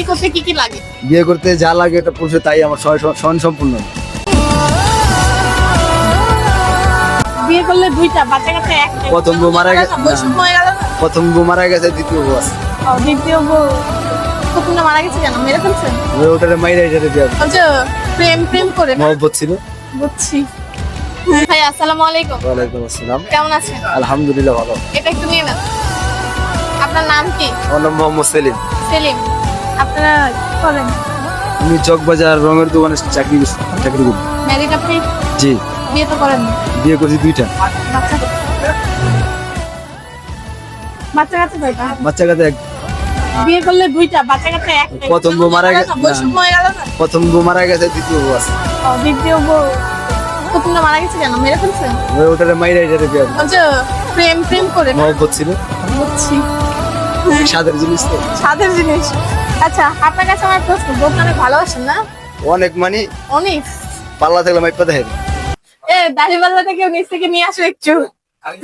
বিয়ে করতে কি কি লাগে? বিয়ে করতে যা লাগে এটা পুরুষের তাই আমার স্বয়ং সম্পূর্ণ। বিয়ে করলে দুইটা, বাচ্চা কাচ্চা একটা। প্রথম বউ মারা গেছে। বৈষম্য হয়ে গেল না? প্রথম বউ মারা গেছে, দ্বিতীয় বউ আছে। ও, দ্বিতীয় বউ প্রথমটা মারা গেছে কেন? মেরে ফেলছেন? ওটারে মাইরা এটারে বিয়ে বলছো প্রেম প্রেম করে না? মহব্বত ছিল। বুঝছি। ভাই আসসালামু আলাইকুম। ওয়ালাইকুম আসসালাম। কেমন আছেন? আলহামদুলিল্লাহ ভালো। এটা একটু নিয়ে নেন। আপনার নাম কি? আমার নাম মোহাম্মদ সেলিম। সেলিম। আপনারা কি করেন? আমি চকবাজার রঙের দোকানে চাকরি করি। ম্যারিড আপনি? জি। বিয়ে তো করেন না? বিয়ে করছি দুইটা। বাচ্চা বাচ্চা কাচ্চা কয়টা? বাচ্চা কাচ্চা এক। বিয়ে করলে দুইটা, বাচ্চা কাচ্চা একটা। প্রথম বউ মারা গেছে। বৈষম্য হয়ে গেল না? প্রথম বউ মারা গেছে, দ্বিতীয় বউ আছে। ও, দ্বিতীয় বউ প্রথমটা মারা গেছে কেন? মেরে ফেলছেন? ওটারে মাইরা এটারে বিয়ে বলছো প্রেম প্রেম করে না? মহব্বত ছিল। বুঝছি। স্বাদের জিনিস তো। স্বাদের জিনিস। আচ্ছা, আপনার কাছে আমার প্রশ্ন, বোধ অনেক ভালোবাসেন না? অনেক মানে অনেক। পাল্লা থাকলে মাইপা দেখেন। দাড়িপাল্লাটা কেউ নিচ থেকে নিয়ে আসো একটু।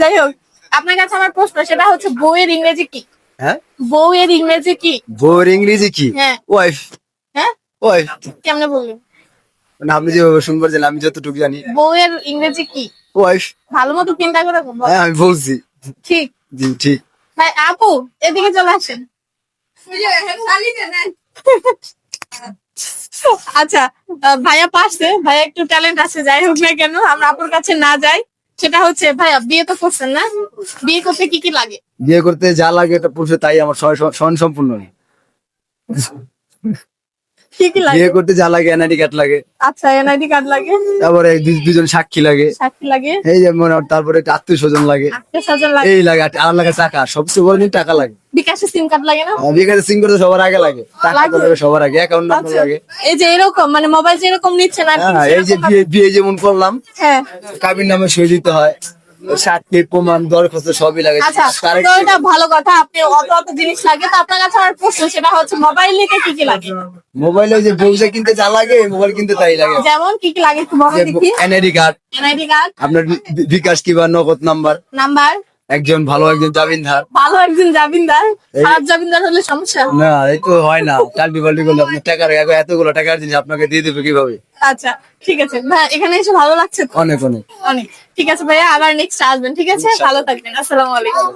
যাই হোক, আপনার কাছে আমার প্রশ্ন, সেটা হচ্ছে বউয়ের ইংরেজি কি? হ্যাঁ, বউয়ের ইংরেজি কি? বউয়ের ইংরেজি কি? হ্যাঁ। ওয়াইফ। হ্যাঁ, ওয়াইফ কেমনে বললেন? মানে আপনি যেভাবে শুনবার জানেন, আমি যতটুকু জানি বউয়ের ইংরেজি কি? ওয়াইফ। ভালো মতো চিন্তা করে বলুন। হ্যাঁ আমি বলছি। ঠিক। জি ঠিক। ভাই আপু, এদিকে চলে আসেন। আচ্ছা, ভাইয়া পাশে, ভাইয়া একটু ট্যালেন্ট আছে, যাই হোক না কেন আমরা আপুর কাছে না যাই। সেটা হচ্ছে, ভাইয়া বিয়ে তো করছেন না? বিয়ে করতে কি কি লাগে? বিয়ে করতে যা লাগে এটা পুরুষের তাই আমার স্বয়ং সম্পূর্ণ। কি কি লাগে? বিয়ে করতে যা লাগে এনআইডি কার্ড লাগে, আচ্ছা, এনআইডি কার্ড লাগে, তারপরে দুজন সাক্ষী লাগে, সাক্ষী লাগে, এই যে মনে হয়, তারপরে একটা আত্মীয় স্বজন লাগে, আত্মীয় স্বজন লাগে, এই লাগে, আর লাগে টাকা। সবচেয়ে বড় জিনিস টাকা লাগে। বিকাশের সিম কার্ড লাগে না? বিয়ে কাছে সিং করতে সবার আগে লাগে, টাকা তো লাগে। লাগে সবার আগে, অ্যাকাউন্ট নাম্বার আচ্ছা, লাগে। এই যে এরকম মানে মোবাইল যেরকম নিচ্ছেন আর কি, হ্যাঁ, এই যে সেরকম বিয়ে যেমন করলাম, হ্যাঁ। কাবির নামে সই দিতে হয়, সাক্ষী প্রমাণ দরখাস্ত সবই লাগে। আচ্ছা, তো এটা ভালো কথা, আপনি অত অত জিনিস লাগে। তো আপনার কাছে আমার প্রশ্ন, সেটা হচ্ছে মোবাইল নিতে কি কি লাগে? মোবাইলে ওই যে বউজা কিনতে যা লাগে, মোবাইল কিনতে তাই লাগে। যেমন কি কি লাগে একটু বলে দেখি। এনআইডি কার্ড, এনআইডি কার্ড, আপনার বিকাশ কিংবা নগদ নাম্বার, নাম্বার, একজন ভালো একজন জামিনদার। ভালো একজন জামিনদার। খারাপ জামিনদার হলে সমস্যা। না এই তো হয় না, টালবি বাল্টি করলে আপনার টাকার এতগুলো টাকার জিনিস আপনাকে দিয়ে দেবে কিভাবে? আচ্ছা, ঠিক আছে ভাই, এখানে এসে ভালো লাগছে তো? অনেক অনেক। অনেক। ঠিক আছে ভাইয়া, আবার নেক্সট আসবেন। ঠিক আছে, ভালো থাকবেন। আসসালামু আলাইকুম।